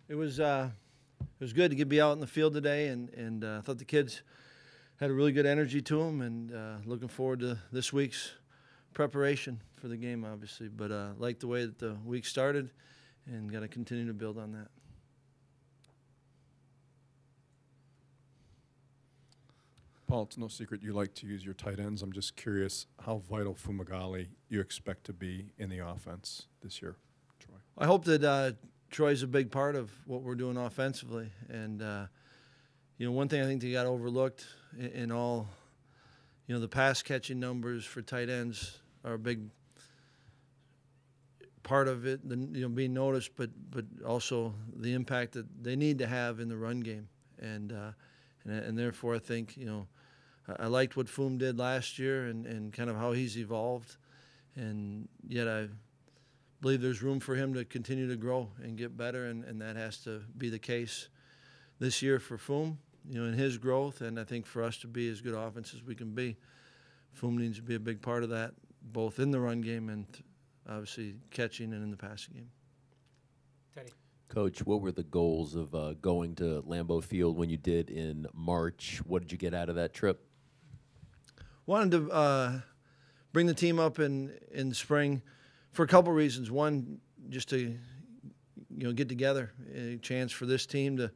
It was good to be out in the field today, and I thought the kids had a really good energy to them, and looking forward to this week's preparation for the game, obviously. But like the way that the week started, and got to continue to build on that. Paul, it's no secret you like to use your tight ends. I'm just curious how vital Fumagalli you expect to be in the offense this year, Troy. I hope that Troy's a big part of what we're doing offensively. And, one thing I think they got overlooked in all, the pass catching numbers for tight ends are a big part of it, being noticed, but also the impact that they need to have in the run game. And therefore I think, I liked what Fum did last year and kind of how he's evolved. And yet I believe there's room for him to continue to grow and get better, and that has to be the case this year for Fum, in his growth, and I think for us to be as good offense as we can be, Fum needs to be a big part of that, both in the run game and obviously catching and in the passing game. Teddy. Coach, what were the goals of going to Lambeau Field when you did in March? What did you get out of that trip? Wanted to bring the team up in spring for a couple reasons. One, just to get together, a chance for this team to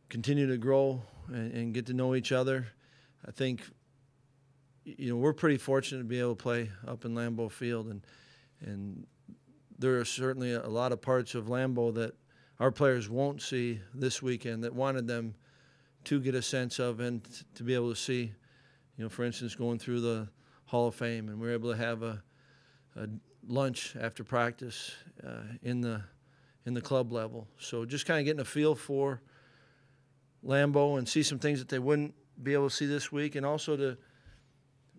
continue to grow and get to know each other. I think we're pretty fortunate to be able to play up in Lambeau Field, and there are certainly a lot of parts of Lambeau that our players won't see this weekend that wanted them to get a sense of and to be able to see. For instance, going through the Hall of Fame, and we were able to have a lunch after practice in the club level. So just kind of getting a feel for Lambeau and see some things that they wouldn't be able to see this week, and also to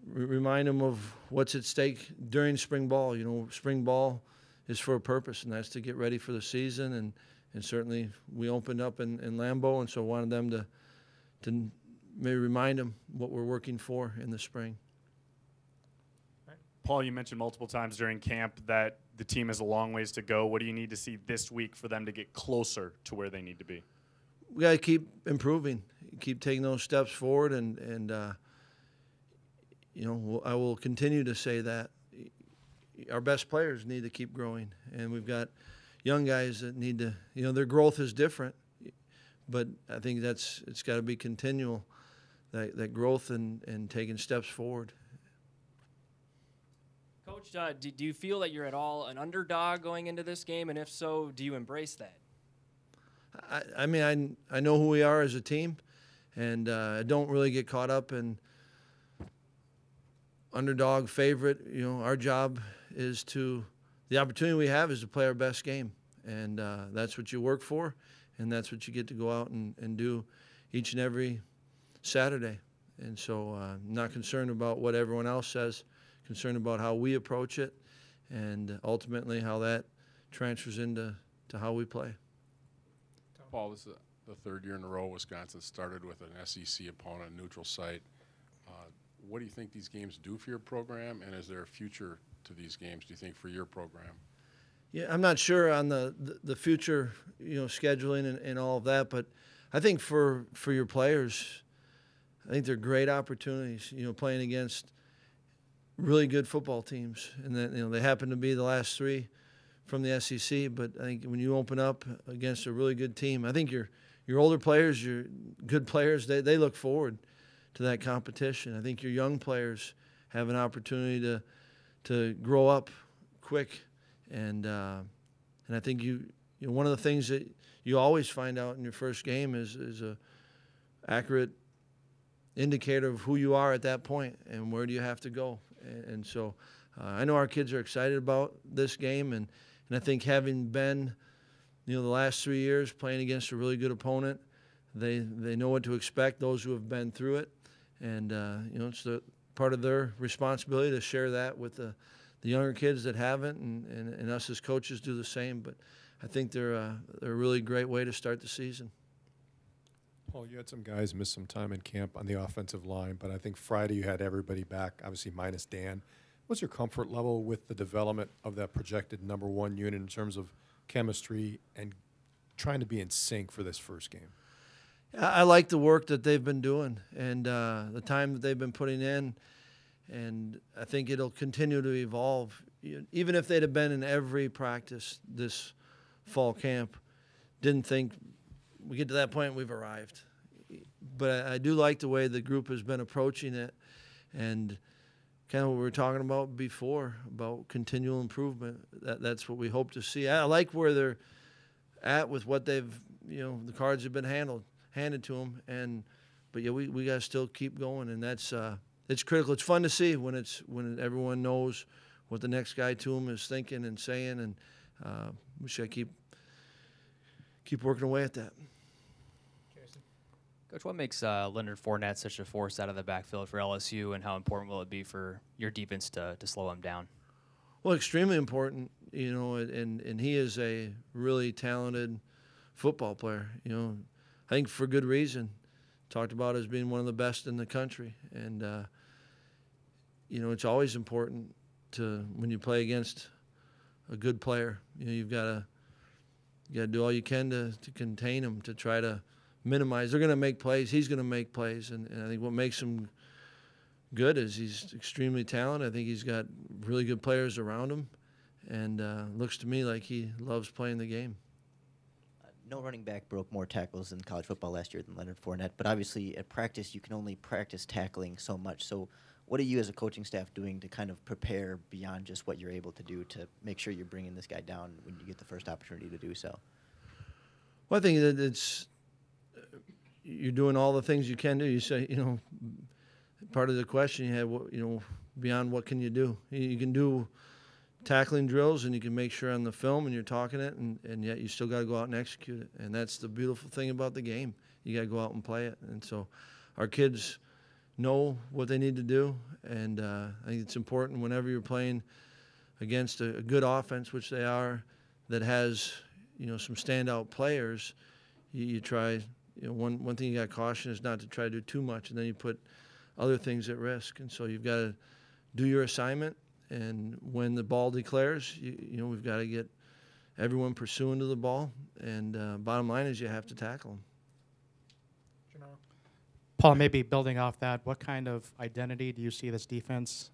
remind them of what's at stake during spring ball. Spring ball is for a purpose, and that's to get ready for the season. And certainly we opened up in Lambeau, and so wanted them to maybe remind them what we're working for in the spring. Paul, you mentioned multiple times during camp that the team has a long ways to go. What do you need to see this week for them to get closer to where they need to be? We got to keep improving, keep taking those steps forward, and I will continue to say that our best players need to keep growing, and we've got young guys that need to, their growth is different, but I think it's got to be continual, that growth and taking steps forward. Coach, do you feel that you're at all an underdog going into this game, and if so, do you embrace that? I mean, I know who we are as a team, and I don't really get caught up in underdog favorite. Our job is the opportunity we have is to play our best game, and that's what you work for, and that's what you get to go out and do each and every Saturday. And so I'm not concerned about what everyone else says, concerned about how we approach it, and ultimately how that transfers into how we play. Paul, this is the third year in a row Wisconsin started with an SEC opponent, a neutral site. What do you think these games do for your program, and is there a future to these games, do you think, for your program? Yeah, I'm not sure on the future, scheduling and all of that, but I think for your players, I think they're great opportunities, playing against really good football teams, and then they happen to be the last three from the SEC. But I think when you open up against a really good team, I think your older players, your good players, they look forward to that competition. I think your young players have an opportunity to grow up quick, and I think one of the things that you always find out in your first game is a accurate indicator of who you are at that point and where do you have to go. And so I know our kids are excited about this game, and I think having been, the last 3 years playing against a really good opponent, they know what to expect, those who have been through it. And, it's part of their responsibility to share that with the younger kids that haven't, and us as coaches do the same. But I think they're a really great way to start the season. Paul, you had some guys miss some time in camp on the offensive line, but I think Friday you had everybody back, obviously minus Dan. What's your comfort level with the development of that projected number one unit in terms of chemistry and trying to be in sync for this first game? I like the work that they've been doing and the time that they've been putting in, and I think it'll continue to evolve. Even if they'd have been in every practice this fall camp, didn't think we get to that point we've arrived. But I do like the way the group has been approaching it, and kind of what we were talking about before, about continual improvement. That's what we hope to see. I like where they're at with what they've, the cards have been handed to them, but yeah, we got to still keep going, and that's it's critical. It's fun to see when everyone knows what the next guy to them is thinking and saying, and we should keep working away at that. Coach, what makes Leonard Fournette such a force out of the backfield for LSU, and how important will it be for your defense to slow him down? Well, extremely important, and he is a really talented football player, I think for good reason. Talked about as being one of the best in the country, and it's always important when you play against a good player. You've got to do all you can to contain him, to try to minimize. They're going to make plays. He's going to make plays, and I think what makes him good is he's extremely talented. I think he's got really good players around him, and looks to me like he loves playing the game. No running back broke more tackles in college football last year than Leonard Fournette, but obviously at practice you can only practice tackling so much. So what are you as a coaching staff doing to kind of prepare beyond just what you're able to do to make sure you're bringing this guy down when you get the first opportunity to do so? Well, I think that you're doing all the things you can do. You say, part of the question you had, beyond what can you do? You can do tackling drills, and you can make sure on the film and you're talking it, and yet you still got to go out and execute it. And that's the beautiful thing about the game. You got to go out and play it. And so our kids know what they need to do, and I think it's important whenever you're playing against a good offense, which they are, that has some standout players. You try. One thing you got to caution is not to try to do too much, and then you put other things at risk. And so you've got to do your assignment, and when the ball declares, we've got to get everyone pursuing to the ball. And bottom line is you have to tackle them. Paul, maybe building off that, what kind of identity do you see this defense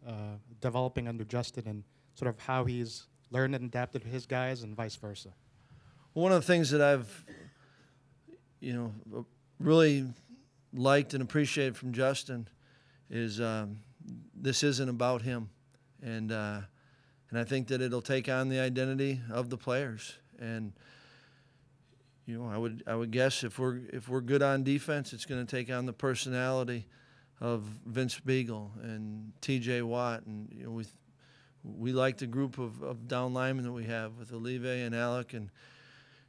developing under Justin, and sort of how he's learned and adapted to his guys and vice versa? Well, one of the things that I've really liked and appreciated from Justin is this isn't about him, and I think that it'll take on the identity of the players. And I would guess if we're good on defense, it's going to take on the personality of Vince Spiegel and T.J. Watt, and we like the group of down linemen that we have with Olive and Alec and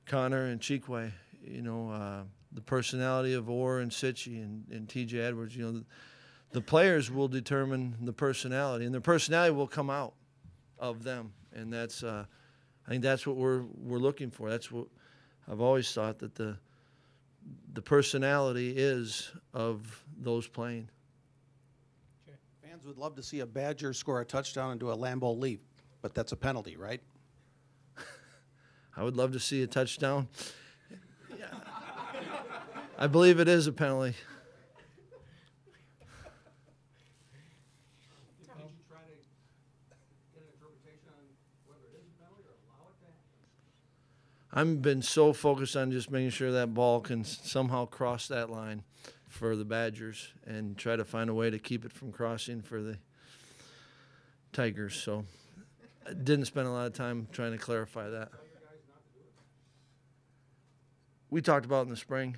Connor and Cheekway. The personality of Orr and Sitchie and T.J. Edwards. The players will determine the personality, and the personality will come out of them, and that's I think that's what we're looking for. That's what I've always thought, that the personality is of those playing. Fans would love to see a Badger score a touchdown and do a Lambeau leap, but that's a penalty, right? I would love to see a touchdown. I believe it is a penalty. I've been so focused on just making sure that ball can somehow cross that line for the Badgers and try to find a way to keep it from crossing for the Tigers. So I didn't spend a lot of time trying to clarify that. We talked about it in the spring,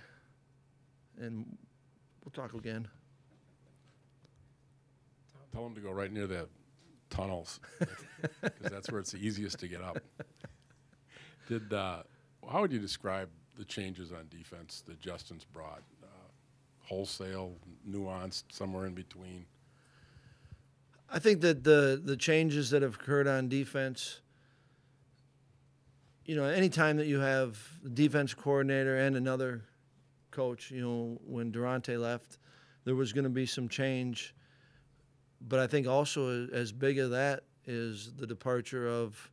and we'll talk again. Tell them to go right near the tunnels, because that's where it's the easiest to get up. How would you describe the changes on defense that Justin's brought? Wholesale, nuanced, somewhere in between? I think that the changes that have occurred on defense, any time that you have the defense coordinator and another coach, when Durante left, there was going to be some change. But I think also as big as that is the departure of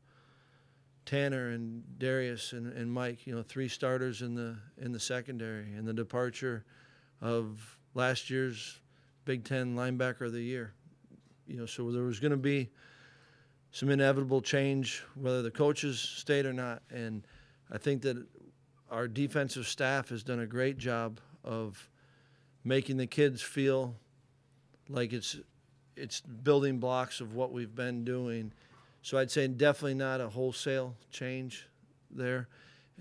Tanner and Darius and Mike, 3 starters in the secondary, and the departure of last year's Big Ten linebacker of the year. So there was going to be some inevitable change, whether the coaches stayed or not. And I think that our defensive staff has done a great job of making the kids feel like it's building blocks of what we've been doing. So I'd say definitely not a wholesale change there.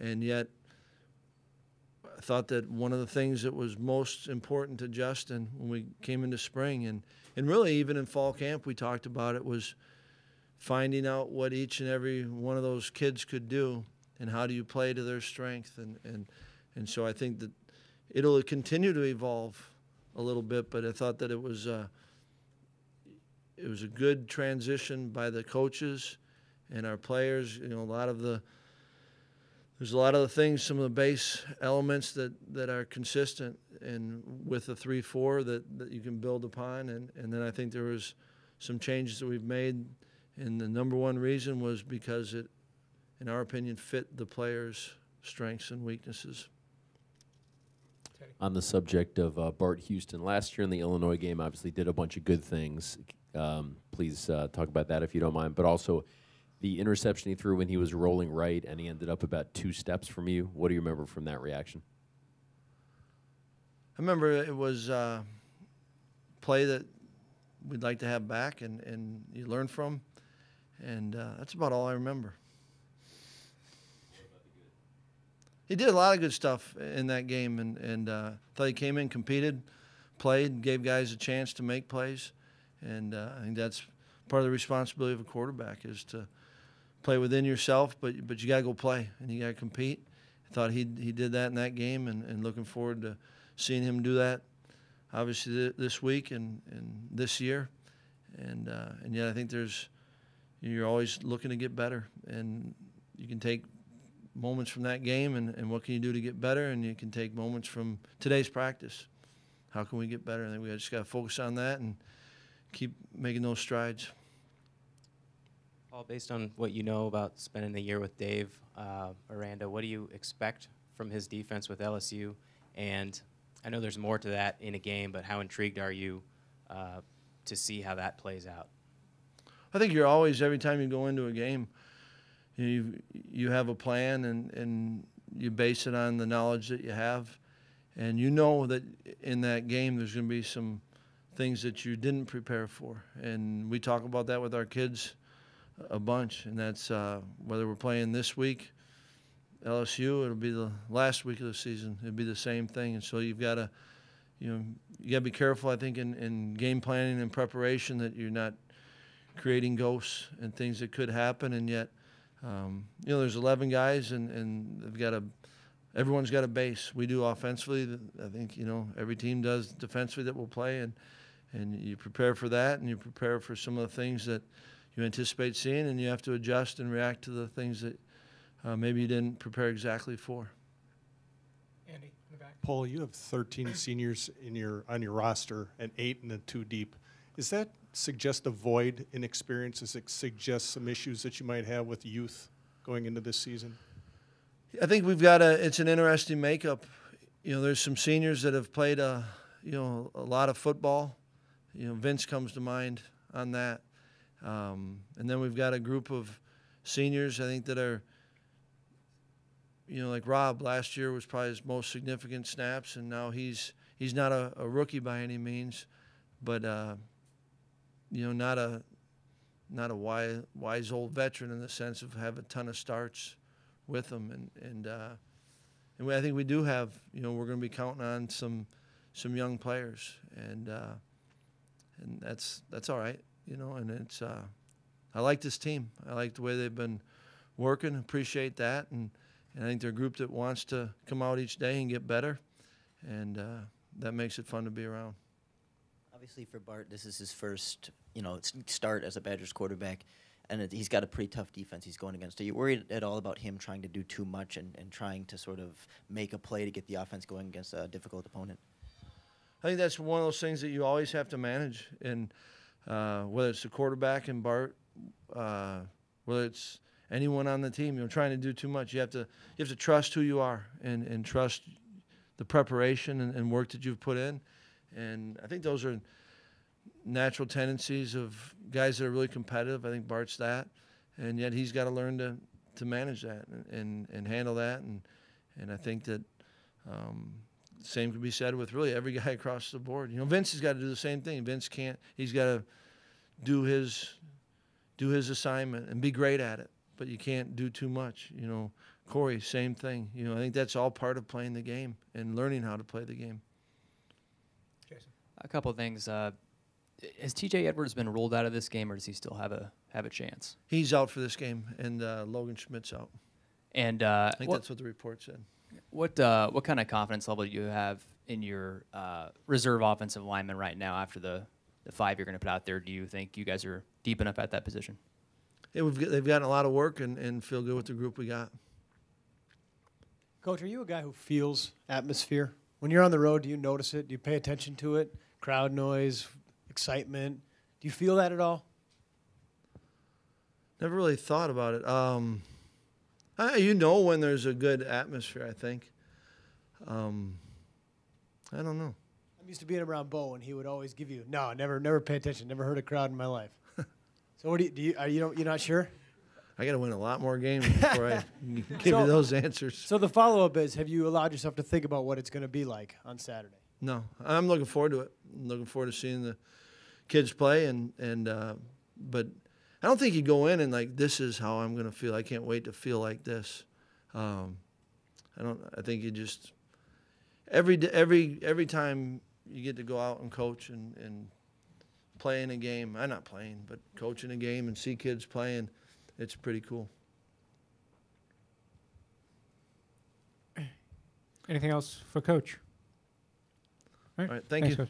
And yet I thought that one of the things that was most important to Justin when we came into spring and really even in fall camp we talked about it was finding out what each and every one of those kids could do and how do you play to their strength. And so I think that it'll continue to evolve a little bit, but I thought that it was a good transition by the coaches and our players. There's a lot of the things, some of the base elements that are consistent and with the 3-4 that you can build upon. And then I think there was some changes that we've made, and the number one reason was because it, in our opinion, fit the players' strengths and weaknesses. On the subject of Bart Houston, last year in the Illinois game, obviously did a bunch of good things. Please talk about that if you don't mind. But also the interception he threw when he was rolling right and he ended up about 2 steps from you. What do you remember from that reaction? I remember it was a play that we'd like to have back and you learn from. And that's about all I remember. He did a lot of good stuff in that game, and thought he came in, competed, played, gave guys a chance to make plays. And I think that's part of the responsibility of a quarterback is to play within yourself, but you got to go play, and you got to compete. I thought he did that in that game, and looking forward to seeing him do that, obviously, this week and this year. And yet I think you're always looking to get better, and you can take moments from that game and what can you do to get better, and you can take moments from today's practice. How can we get better? I think we just got to focus on that and keep making those strides. Paul, based on what you know about spending the year with Dave Aranda, what do you expect from his defense with LSU? And I know there's more to that in a game, but how intrigued are you to see how that plays out? I think you're always, every time you go into a game, you have a plan and you base it on the knowledge that you have. And you know that in that game there's going to be some things that you didn't prepare for. And we talk about that with our kids a bunch. And that's whether we're playing this week, LSU, it'll be the last week of the season. It'll be the same thing. And so you've got to, you got to be careful, I think, in game planning and preparation that you're not creating ghosts and things that could happen. And yet, there's 11 guys, and everyone's got a base. We do offensively. I think, every team does defensively that will play, and you prepare for that, and you prepare for some of the things that you anticipate seeing, and you have to adjust and react to the things that maybe you didn't prepare exactly for. Andy, in the back. Paul, you have 13 seniors on your roster and 8 in the 2 deep. Is that suggest a void in experience? Does it suggest some issues that you might have with youth going into this season? I think we've got it's an interesting makeup. There's some seniors that have played a lot of football. Vince comes to mind on that. And then we've got a group of seniors, I think, that are, like Rob last year was probably his most significant snaps, and now he's not a rookie by any means, but not a wise old veteran in the sense of have a ton of starts with him, and I think we do have, we're going to be counting on some young players, and that's all right, and it's I like this team. I like the way they've been working. Appreciate that, and I think they're a group that wants to come out each day and get better, and that makes it fun to be around. Obviously, for Bart, this is his first, start as a Badgers quarterback, and he's got a pretty tough defense he's going against. Are you worried at all about him trying to do too much and trying to sort of make a play to get the offense going against a difficult opponent? I think that's one of those things that you always have to manage, and whether it's the quarterback and Bart, whether it's anyone on the team, trying to do too much. You have to trust who you are and trust the preparation and work that you've put in. And I think those are natural tendencies of guys that are really competitive. I think Bart's that. And yet he's got to learn to manage that and handle that. And I think that same can be said with really every guy across the board. Vince has got to do the same thing. Vince can't. He's got to do his assignment and be great at it. But you can't do too much. Corey, same thing. I think that's all part of playing the game and learning how to play the game. Jason. A couple of things. Has T.J. Edwards been ruled out of this game, or does he still have a chance? He's out for this game, and Logan Schmidt's out. And I think that's what the report said. What kind of confidence level do you have in your reserve offensive lineman right now after the 5 you're going to put out there? Do you think you guys are deep enough at that position? Yeah, they've gotten a lot of work and feel good with the group we got. Coach, are you a guy who feels atmosphere? When you're on the road, do you notice it? Do you pay attention to it? Crowd noise, excitement. Do you feel that at all? Never really thought about it. When there's a good atmosphere, I think. I don't know. I'm used to being around Bo, and he would always give you, no, never pay attention, never heard a crowd in my life. So what you're not sure? I got to win a lot more games before I give you those answers. So the follow-up is, have you allowed yourself to think about what it's going to be like on Saturday? No, I'm looking forward to it. I'm looking forward to seeing the kids play, but I don't think you go in and like, this is how I'm going to feel. I can't wait to feel like this. I think you just every time you get to go out and coach and play in a game. I'm not playing, but coaching a game and see kids playing, it's pretty cool. Anything else for Coach? All right, thank Thanks, you. Coach.